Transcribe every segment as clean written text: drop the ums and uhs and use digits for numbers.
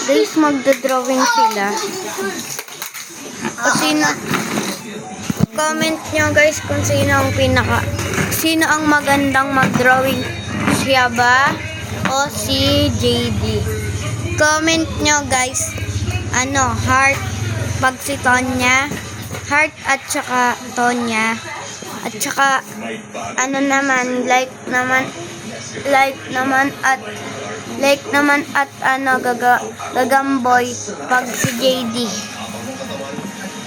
Guys, magdodrawing sila. O sino, comment nyo guys kung sino ang magandang magdrawing, siya ba o si JD. Comment nyo guys, heart pag si Tonya, heart at saka Tonya, at saka like naman at gagamboy pag si JD.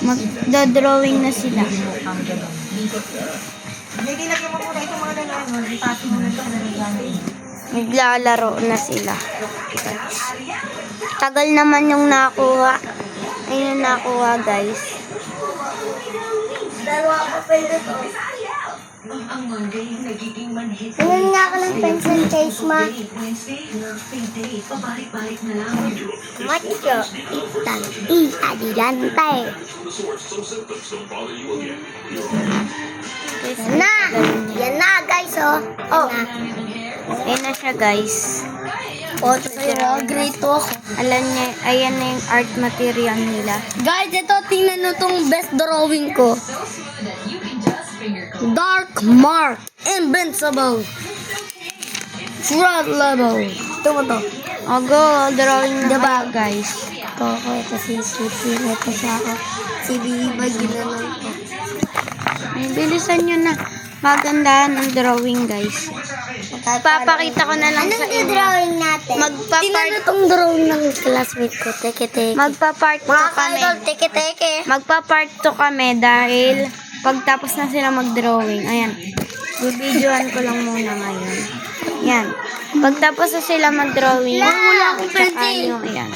Magdodrawing na sila. Naglalaro na sila. Tagal naman yung nakuha. Ayun nakuha guys. Dalawa pa pwede to. Ayun nga ako ng pencil case ma. Macho, itan, adelante. Yan na guys oh. Yan na siya guys. Ito sa'yo, grade 2 ako. Alam niya, ayan na yung art material nila. Guys, ito, tingnan nyo itong best drawing ko. Dark Mark, Invincible, Fraud Level. Ito mo to. O go, drawing na diba, guys. Ito si Sweetie, ito siya ako. Si Biba, ginanong ko. Bilisan nyo na. Maganda ng drawing, guys. Papakita ko na lang sa inyo. Anong drawing natin? Tingnan itong drawing ng classmate ko. Teke. Magpa-part 2 kami. Teke. Magpa-part 2 kami dahil pagtapos na sila mag-drawing. Ayan. Bibidyoan ko lang muna ngayon. Ayan. Pagtapos na sila mag-drawing. Wala akong pwede. Ayan.